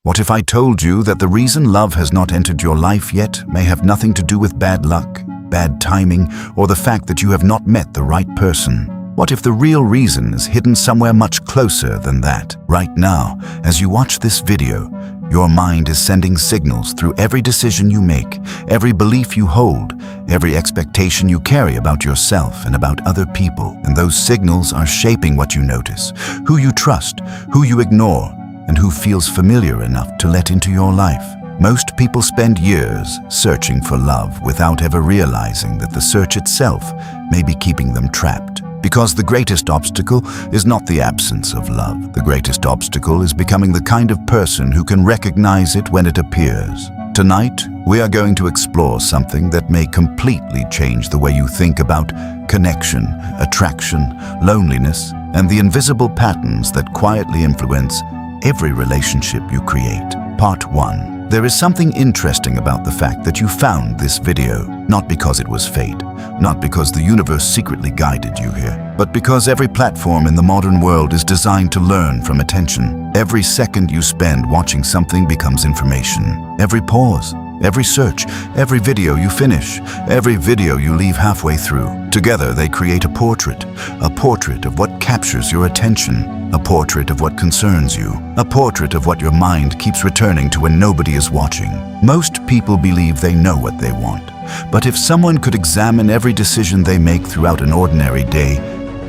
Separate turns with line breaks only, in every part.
What if I told you that the reason love has not entered your life yet may have nothing to do with bad luck, bad timing, or the fact that you have not met the right person? What if the real reason is hidden somewhere much closer than that? Right now, as you watch this video, your mind is sending signals through every decision you make, every belief you hold, every expectation you carry about yourself and about other people. And those signals are shaping what you notice, who you trust, who you ignore, and who feels familiar enough to let into your life. Most people spend years searching for love without ever realizing that the search itself may be keeping them trapped. Because the greatest obstacle is not the absence of love. The greatest obstacle is becoming the kind of person who can recognize it when it appears. Tonight, we are going to explore something that may completely change the way you think about connection, attraction, loneliness, and the invisible patterns that quietly influence every relationship you create. Part 1. There is something interesting about the fact that you found this video, not because it was fate, not because the universe secretly guided you here, but because every platform in the modern world is designed to learn from attention. Every second you spend watching something becomes information. Every pause, every search, every video you finish, every video you leave halfway through. Together they create a portrait of what captures your attention, a portrait of what concerns you, a portrait of what your mind keeps returning to when nobody is watching. Most people believe they know what they want, but if someone could examine every decision they make throughout an ordinary day,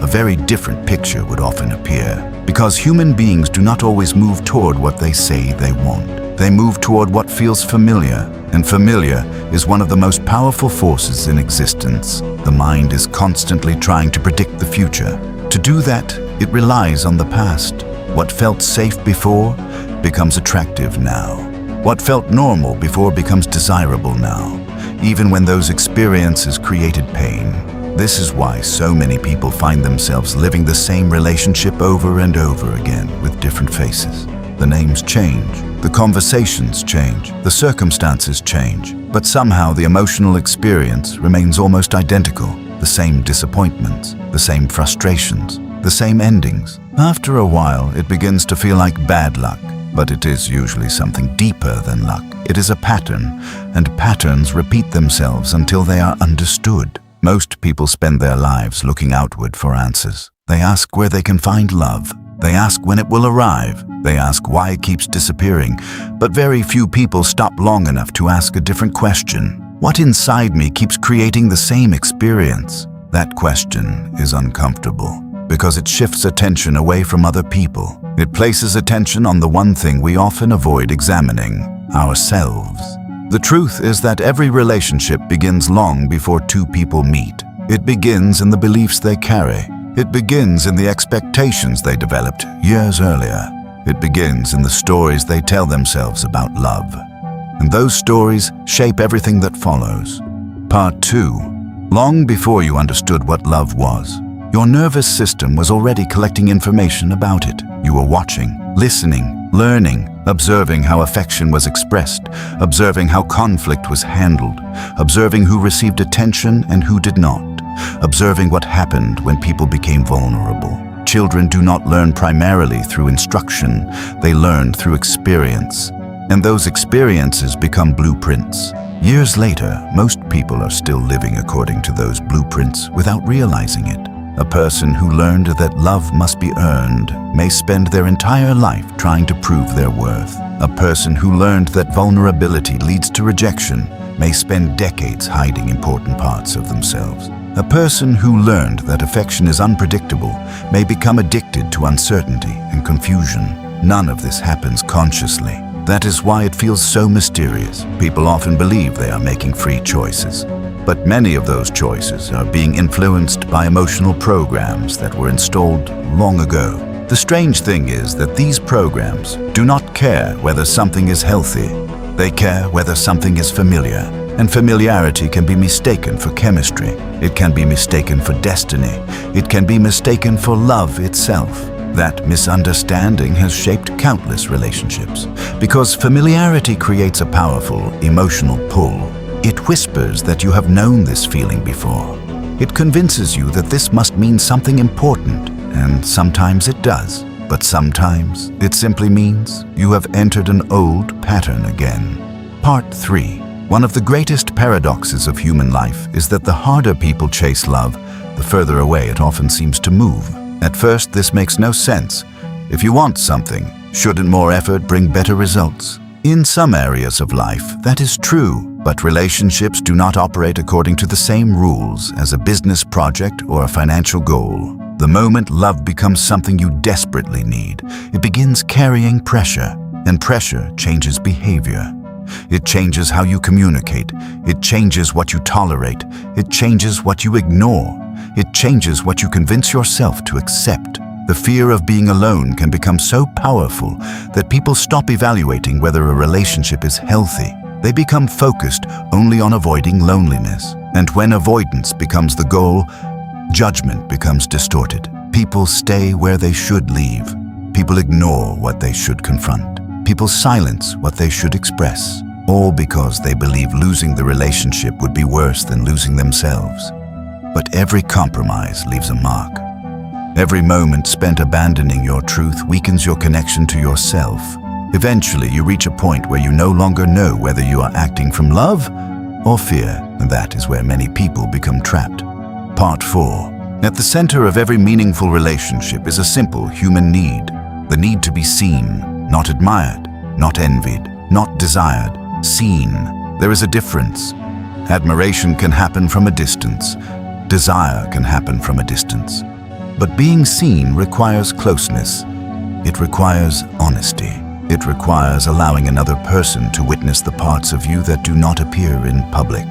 a very different picture would often appear. Because human beings do not always move toward what they say they want. They move toward what feels familiar, and familiar is one of the most powerful forces in existence. The mind is constantly trying to predict the future. To do that, it relies on the past. What felt safe before becomes attractive now. What felt normal before becomes desirable now, even when those experiences created pain. This is why so many people find themselves living the same relationship over and over again with different faces. The names change, the conversations change, the circumstances change, but somehow the emotional experience remains almost identical. The same disappointments, the same frustrations, the same endings. After a while, it begins to feel like bad luck, but it is usually something deeper than luck. It is a pattern, and patterns repeat themselves until they are understood. Most people spend their lives looking outward for answers. They ask where they can find love. They ask when it will arrive. They ask why it keeps disappearing. But very few people stop long enough to ask a different question. What inside me keeps creating the same experience? That question is uncomfortable because it shifts attention away from other people. It places attention on the one thing we often avoid examining: ourselves. The truth is that every relationship begins long before two people meet. It begins in the beliefs they carry. It begins in the expectations they developed years earlier. It begins in the stories they tell themselves about love. And those stories shape everything that follows. Part 2. Long before you understood what love was, your nervous system was already collecting information about it. You were watching, listening, learning, observing how affection was expressed, observing how conflict was handled, observing who received attention and who did not, observing what happened when people became vulnerable. Children do not learn primarily through instruction, they learn through experience. And those experiences become blueprints. Years later, most people are still living according to those blueprints without realizing it. A person who learned that love must be earned may spend their entire life trying to prove their worth. A person who learned that vulnerability leads to rejection may spend decades hiding important parts of themselves. A person who learned that affection is unpredictable may become addicted to uncertainty and confusion. None of this happens consciously. That is why it feels so mysterious. People often believe they are making free choices, but many of those choices are being influenced by emotional programs that were installed long ago. The strange thing is that these programs do not care whether something is healthy. They care whether something is familiar. And familiarity can be mistaken for chemistry. It can be mistaken for destiny. It can be mistaken for love itself. That misunderstanding has shaped countless relationships. Because familiarity creates a powerful emotional pull. It whispers that you have known this feeling before. It convinces you that this must mean something important, and sometimes it does. But sometimes it simply means you have entered an old pattern again. Part 3. One of the greatest paradoxes of human life is that the harder people chase love, the further away it often seems to move. At first, this makes no sense. If you want something, shouldn't more effort bring better results? In some areas of life, that is true, but relationships do not operate according to the same rules as a business project or a financial goal. The moment love becomes something you desperately need, it begins carrying pressure, and pressure changes behavior. It changes how you communicate, it changes what you tolerate, it changes what you ignore, it changes what you convince yourself to accept. The fear of being alone can become so powerful that people stop evaluating whether a relationship is healthy. They become focused only on avoiding loneliness. And when avoidance becomes the goal, judgment becomes distorted. People stay where they should leave. People ignore what they should confront. People silence what they should express, all because they believe losing the relationship would be worse than losing themselves. But every compromise leaves a mark. Every moment spent abandoning your truth weakens your connection to yourself. Eventually, you reach a point where you no longer know whether you are acting from love or fear, and that is where many people become trapped. Part 4. At the center of every meaningful relationship is a simple human need. The need to be seen, not admired, not envied, not desired, seen. There is a difference. Admiration can happen from a distance. Desire can happen from a distance. But being seen requires closeness. It requires honesty. It requires allowing another person to witness the parts of you that do not appear in public.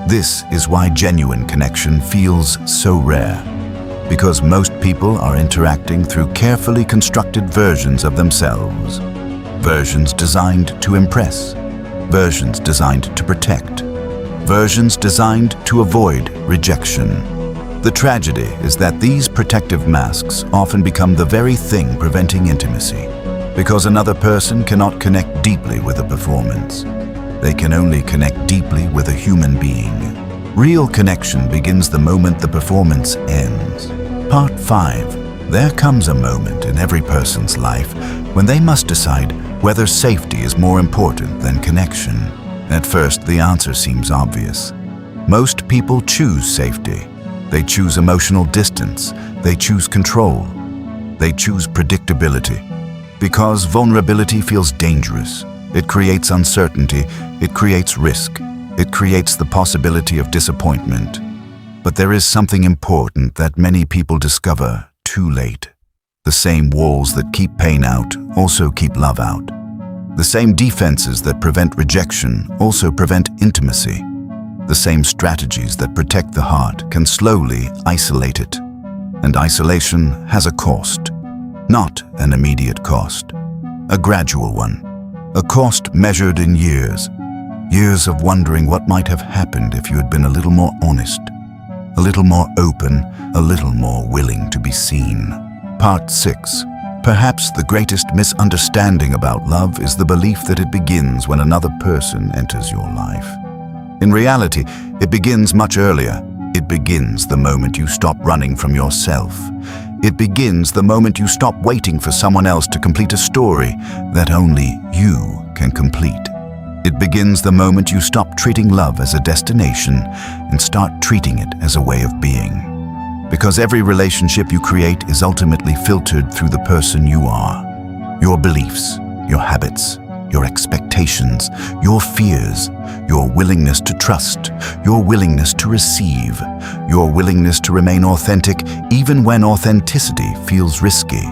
This is why genuine connection feels so rare. Because most people are interacting through carefully constructed versions of themselves. Versions designed to impress. Versions designed to protect. Versions designed to avoid rejection. The tragedy is that these protective masks often become the very thing preventing intimacy, because another person cannot connect deeply with a performance. They can only connect deeply with a human being. Real connection begins the moment the performance ends. Part 5. There comes a moment in every person's life when they must decide whether safety is more important than connection. At first, the answer seems obvious. Most people choose safety. They choose emotional distance. They choose control. They choose predictability. Because vulnerability feels dangerous. It creates uncertainty. It creates risk. It creates the possibility of disappointment. But there is something important that many people discover too late. The same walls that keep pain out also keep love out. The same defenses that prevent rejection also prevent intimacy. The same strategies that protect the heart can slowly isolate it. And isolation has a cost. Not an immediate cost. A gradual one. A cost measured in years. Years of wondering what might have happened if you had been a little more honest. A little more open. A little more willing to be seen. Part 6. Perhaps the greatest misunderstanding about love is the belief that it begins when another person enters your life. In reality, it begins much earlier. It begins the moment you stop running from yourself. It begins the moment you stop waiting for someone else to complete a story that only you can complete. It begins the moment you stop treating love as a destination and start treating it as a way of being. Because every relationship you create is ultimately filtered through the person you are. Your beliefs, your habits, your expectations, your fears, your willingness to trust, your willingness to receive, your willingness to remain authentic even when authenticity feels risky.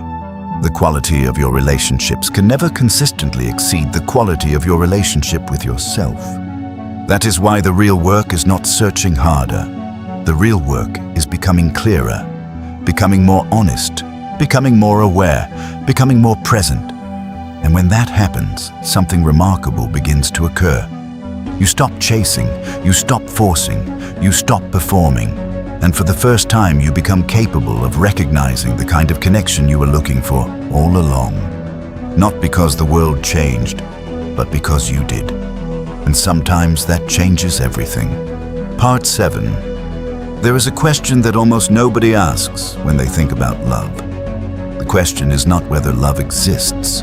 The quality of your relationships can never consistently exceed the quality of your relationship with yourself. That is why the real work is not searching harder. The real work is becoming clearer, becoming more honest, becoming more aware, becoming more present. And when that happens, something remarkable begins to occur. You stop chasing, you stop forcing, you stop performing, and for the first time you become capable of recognizing the kind of connection you were looking for all along. Not because the world changed, but because you did. And sometimes that changes everything. Part 7. There is a question that almost nobody asks when they think about love. The question is not whether love exists.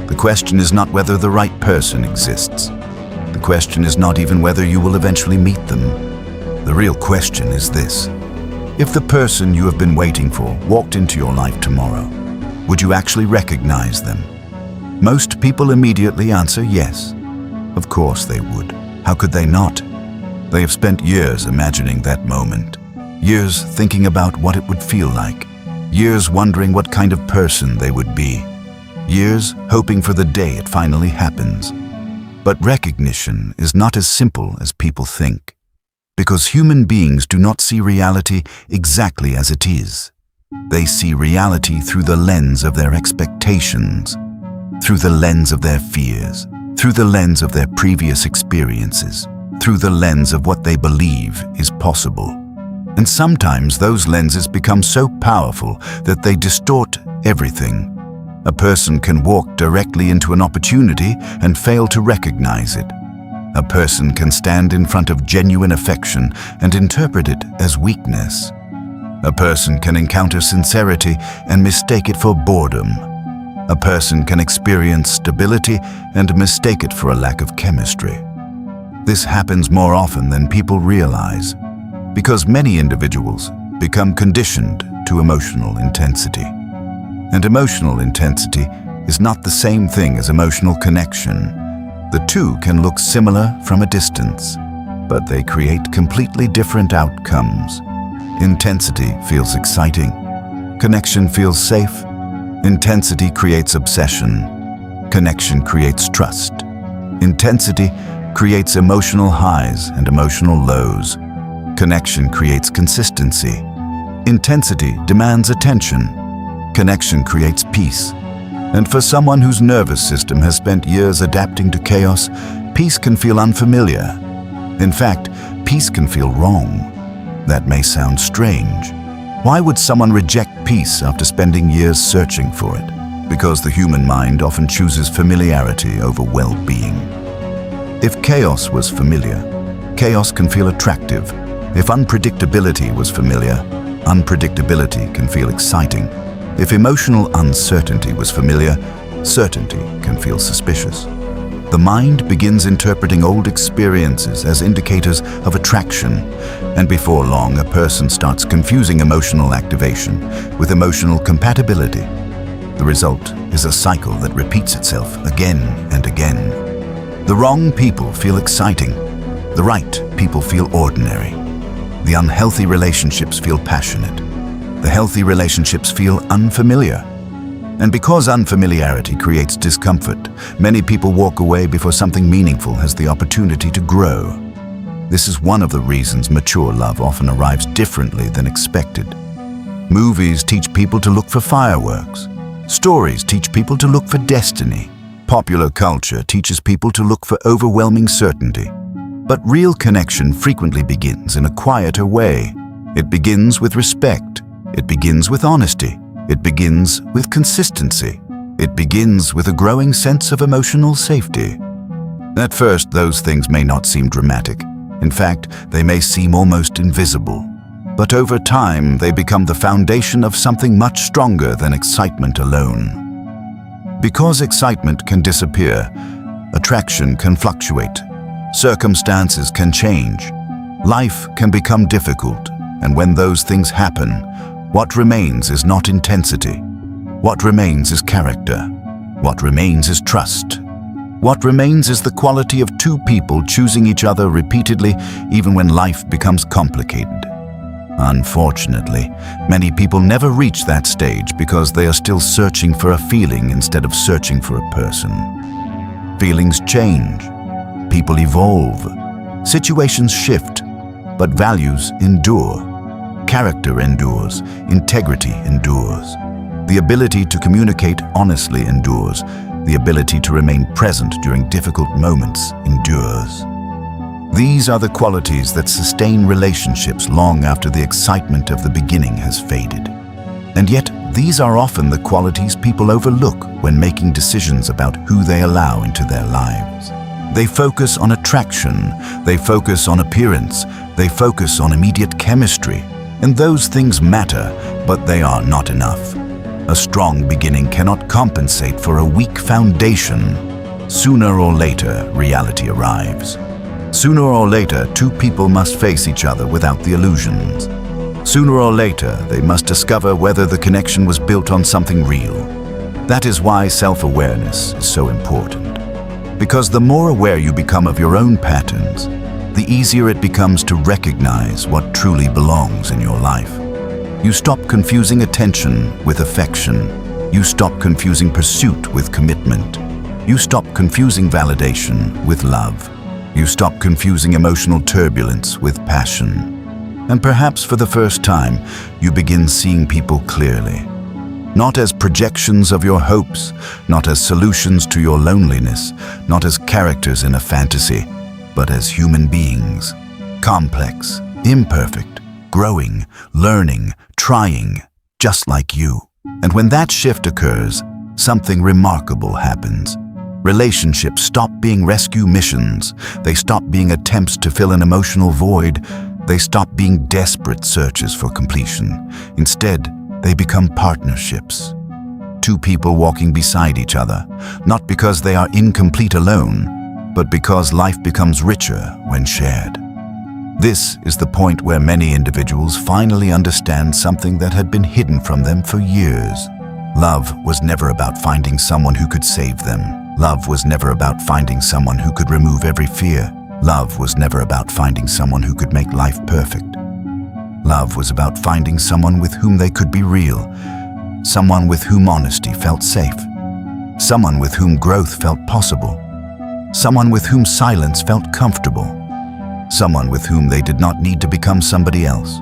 The question is not whether the right person exists. The question is not even whether you will eventually meet them. The real question is this: if the person you have been waiting for walked into your life tomorrow, would you actually recognize them? Most people immediately answer yes. Of course they would. How could they not? They have spent years imagining that moment, years thinking about what it would feel like, years wondering what kind of person they would be, years hoping for the day it finally happens. But recognition is not as simple as people think, because human beings do not see reality exactly as it is. They see reality through the lens of their expectations, through the lens of their fears, through the lens of their previous experiences, through the lens of what they believe is possible. And sometimes those lenses become so powerful that they distort everything. A person can walk directly into an opportunity and fail to recognize it. A person can stand in front of genuine affection and interpret it as weakness. A person can encounter sincerity and mistake it for boredom. A person can experience stability and mistake it for a lack of chemistry. This happens more often than people realize, because many individuals become conditioned to emotional intensity. And emotional intensity is not the same thing as emotional connection. The two can look similar from a distance, but they create completely different outcomes. Intensity feels exciting. Connection feels safe. Intensity creates obsession. Connection creates trust. Intensity creates emotional highs and emotional lows. Connection creates consistency. Intensity demands attention. Connection creates peace. And for someone whose nervous system has spent years adapting to chaos, peace can feel unfamiliar. In fact, peace can feel wrong. That may sound strange. Why would someone reject peace after spending years searching for it? Because the human mind often chooses familiarity over well-being. If chaos was familiar, chaos can feel attractive. If unpredictability was familiar, unpredictability can feel exciting. If emotional uncertainty was familiar, certainty can feel suspicious. The mind begins interpreting old experiences as indicators of attraction, and before long, a person starts confusing emotional activation with emotional compatibility. The result is a cycle that repeats itself again and again. The wrong people feel exciting. The right people feel ordinary. The unhealthy relationships feel passionate. The healthy relationships feel unfamiliar. And because unfamiliarity creates discomfort, many people walk away before something meaningful has the opportunity to grow. This is one of the reasons mature love often arrives differently than expected. Movies teach people to look for fireworks. Stories teach people to look for destiny. Popular culture teaches people to look for overwhelming certainty. But real connection frequently begins in a quieter way. It begins with respect. It begins with honesty. It begins with consistency. It begins with a growing sense of emotional safety. At first, those things may not seem dramatic. In fact, they may seem almost invisible. But over time, they become the foundation of something much stronger than excitement alone. Because excitement can disappear, attraction can fluctuate, circumstances can change, life can become difficult, and when those things happen, what remains is not intensity. What remains is character. What remains is trust. What remains is the quality of two people choosing each other repeatedly, even when life becomes complicated. Unfortunately, many people never reach that stage because they are still searching for a feeling instead of searching for a person. Feelings change. People evolve. Situations shift. But values endure. Character endures. Integrity endures. The ability to communicate honestly endures. The ability to remain present during difficult moments endures. These are the qualities that sustain relationships long after the excitement of the beginning has faded. And yet, these are often the qualities people overlook when making decisions about who they allow into their lives. They focus on attraction, they focus on appearance, they focus on immediate chemistry, and those things matter, but they are not enough. A strong beginning cannot compensate for a weak foundation. Sooner or later, reality arrives. Sooner or later, two people must face each other without the illusions. Sooner or later, they must discover whether the connection was built on something real. That is why self-awareness is so important. Because the more aware you become of your own patterns, the easier it becomes to recognize what truly belongs in your life. You stop confusing attention with affection. You stop confusing pursuit with commitment. You stop confusing validation with love. You stop confusing emotional turbulence with passion. And perhaps for the first time, you begin seeing people clearly. Not as projections of your hopes, not as solutions to your loneliness, not as characters in a fantasy, but as human beings. Complex, imperfect, growing, learning, trying, just like you. And when that shift occurs, something remarkable happens. Relationships stop being rescue missions. They stop being attempts to fill an emotional void. They stop being desperate searches for completion. Instead, they become partnerships. Two people walking beside each other, not because they are incomplete alone, but because life becomes richer when shared. This is the point where many individuals finally understand something that had been hidden from them for years. Love was never about finding someone who could save them. Love was never about finding someone who could remove every fear. Love was never about finding someone who could make life perfect. Love was about finding someone with whom they could be real, someone with whom honesty felt safe, someone with whom growth felt possible, someone with whom silence felt comfortable, someone with whom they did not need to become somebody else.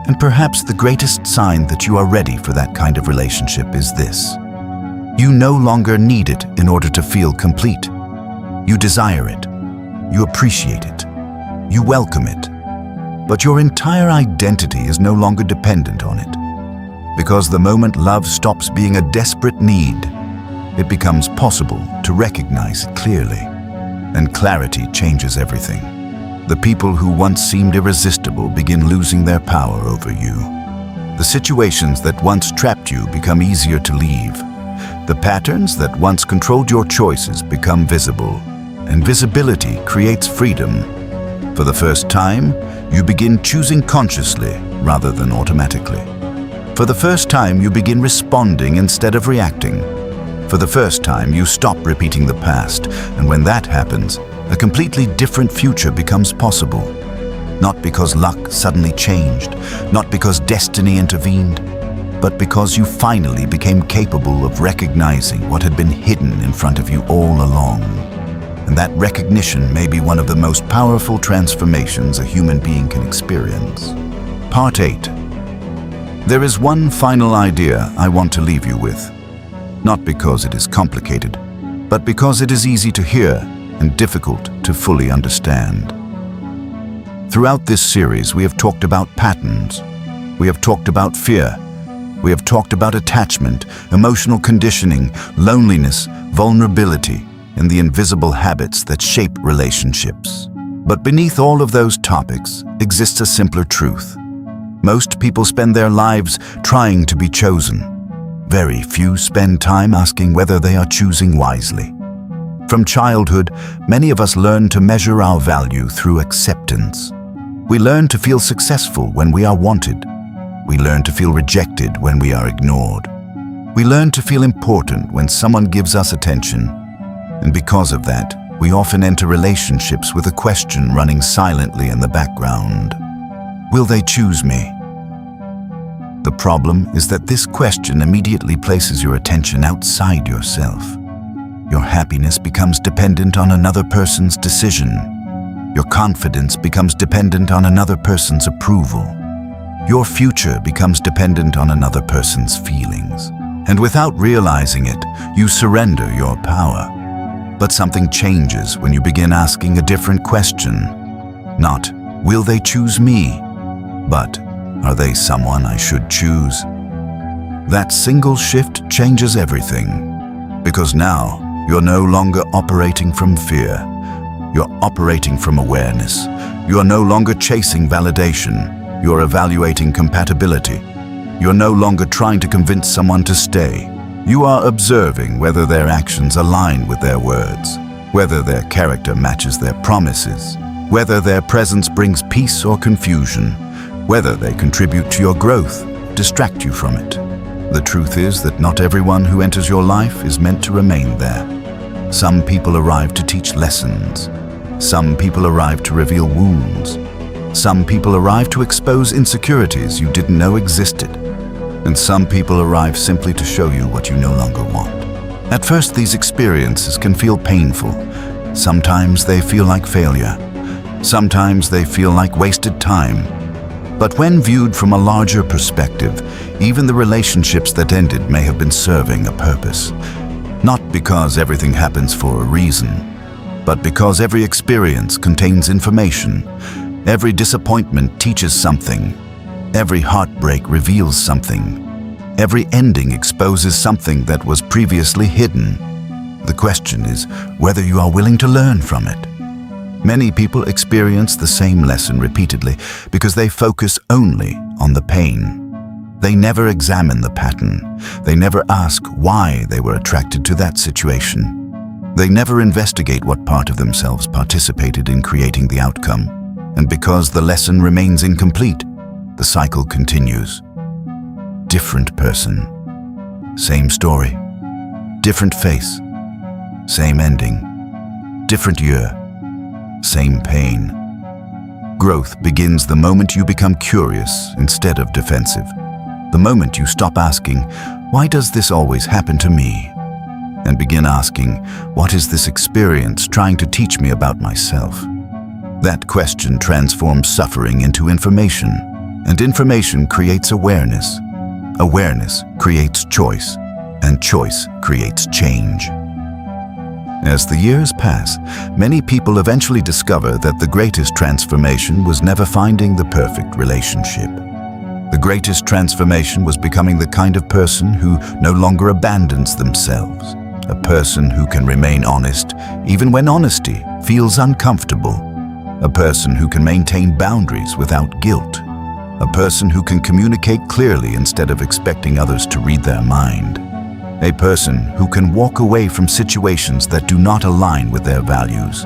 And perhaps the greatest sign that you are ready for that kind of relationship is this. You no longer need it in order to feel complete. You desire it. You appreciate it. You welcome it. But your entire identity is no longer dependent on it. Because the moment love stops being a desperate need, it becomes possible to recognize it clearly. And clarity changes everything. The people who once seemed irresistible begin losing their power over you. The situations that once trapped you become easier to leave. The patterns that once controlled your choices become visible. And visibility creates freedom. For the first time, you begin choosing consciously rather than automatically. For the first time, you begin responding instead of reacting. For the first time, you stop repeating the past, and when that happens, a completely different future becomes possible. Not because luck suddenly changed, not because destiny intervened, but because you finally became capable of recognizing what had been hidden in front of you all along. And that recognition may be one of the most powerful transformations a human being can experience. Part 8. There is one final idea I want to leave you with. Not because it is complicated, but because it is easy to hear and difficult to fully understand. Throughout this series, we have talked about patterns. We have talked about fear. We have talked about attachment, emotional conditioning, loneliness, vulnerability, and the invisible habits that shape relationships. But beneath all of those topics exists a simpler truth. Most people spend their lives trying to be chosen. Very few spend time asking whether they are choosing wisely. From childhood, many of us learn to measure our value through acceptance. We learn to feel successful when we are wanted. We learn to feel rejected when we are ignored. We learn to feel important when someone gives us attention. And because of that, we often enter relationships with a question running silently in the background. Will they choose me? The problem is that this question immediately places your attention outside yourself. Your happiness becomes dependent on another person's decision. Your confidence becomes dependent on another person's approval. Your future becomes dependent on another person's feelings. And without realizing it, you surrender your power. But something changes when you begin asking a different question. Not, will they choose me? But, are they someone I should choose? That single shift changes everything. Because now, you're no longer operating from fear. You're operating from awareness. You're no longer chasing validation. You're evaluating compatibility. You're no longer trying to convince someone to stay. You are observing whether their actions align with their words, whether their character matches their promises, whether their presence brings peace or confusion, whether they contribute to your growth, distract you from it. The truth is that not everyone who enters your life is meant to remain there. Some people arrive to teach lessons. Some people arrive to reveal wounds. Some people arrive to expose insecurities you didn't know existed. And some people arrive simply to show you what you no longer want. At first, these experiences can feel painful. Sometimes they feel like failure. Sometimes they feel like wasted time. But when viewed from a larger perspective, even the relationships that ended may have been serving a purpose. Not because everything happens for a reason, but because every experience contains information. Every disappointment teaches something. Every heartbreak reveals something. Every ending exposes something that was previously hidden. The question is whether you are willing to learn from it. Many people experience the same lesson repeatedly because they focus only on the pain. They never examine the pattern. They never ask why they were attracted to that situation. They never investigate what part of themselves participated in creating the outcome. And because the lesson remains incomplete, the cycle continues. Different person, same story. Different face, same ending. Different year, same pain. Growth begins the moment you become curious instead of defensive. The moment you stop asking, why does this always happen to me? And begin asking, what is this experience trying to teach me about myself? That question transforms suffering into information, and information creates awareness. Awareness creates choice, and choice creates change. As the years pass, many people eventually discover that the greatest transformation was never finding the perfect relationship. The greatest transformation was becoming the kind of person who no longer abandons themselves, a person who can remain honest even when honesty feels uncomfortable, a person who can maintain boundaries without guilt, a person who can communicate clearly instead of expecting others to read their mind, a person who can walk away from situations that do not align with their values,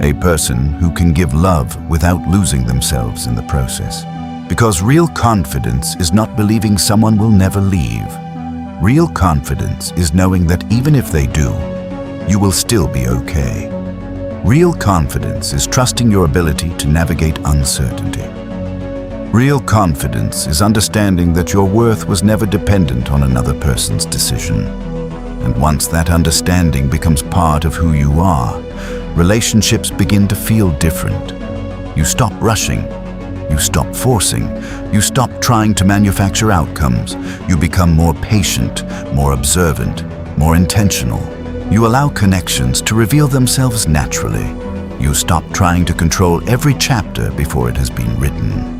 a person who can give love without losing themselves in the process. Because real confidence is not believing someone will never leave. Real confidence is knowing that even if they do, you will still be okay. Real confidence is trusting your ability to navigate uncertainty. Real confidence is understanding that your worth was never dependent on another person's decision. And once that understanding becomes part of who you are, relationships begin to feel different. You stop rushing. You stop forcing. You stop trying to manufacture outcomes. You become more patient, more observant, more intentional. You allow connections to reveal themselves naturally. You stop trying to control every chapter before it has been written.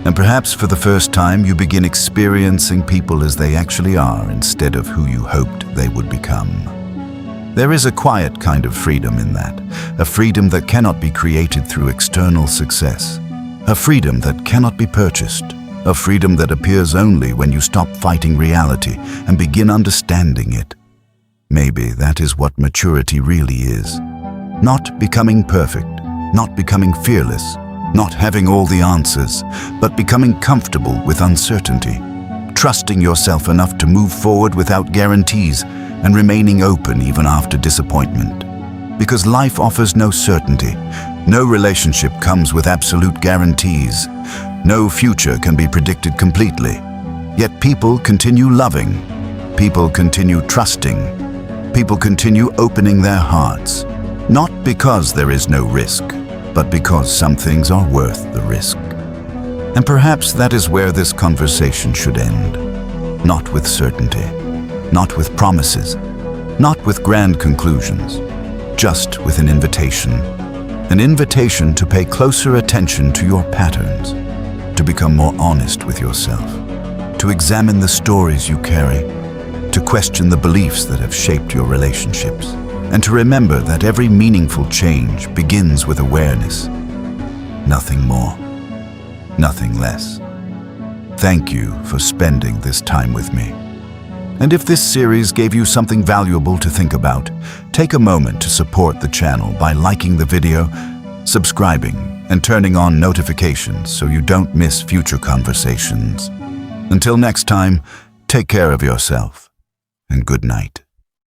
And perhaps for the first time, you begin experiencing people as they actually are instead of who you hoped they would become. There is a quiet kind of freedom in that, a freedom that cannot be created through external success. A freedom that cannot be purchased. A freedom that appears only when you stop fighting reality and begin understanding it. Maybe that is what maturity really is. Not becoming perfect, not becoming fearless, not having all the answers, but becoming comfortable with uncertainty. Trusting yourself enough to move forward without guarantees and remaining open even after disappointment. Because life offers no certainty. No relationship comes with absolute guarantees. No future can be predicted completely. Yet people continue loving. People continue trusting. People continue opening their hearts. Not because there is no risk, but because some things are worth the risk. And perhaps that is where this conversation should end. Not with certainty, not with promises, not with grand conclusions, just with an invitation. An invitation to pay closer attention to your patterns, to become more honest with yourself, to examine the stories you carry, to question the beliefs that have shaped your relationships, and to remember that every meaningful change begins with awareness. Nothing more, nothing less. Thank you for spending this time with me. And if this series gave you something valuable to think about, take a moment to support the channel by liking the video, subscribing, and turning on notifications so you don't miss future conversations. Until next time, take care of yourself, and good night.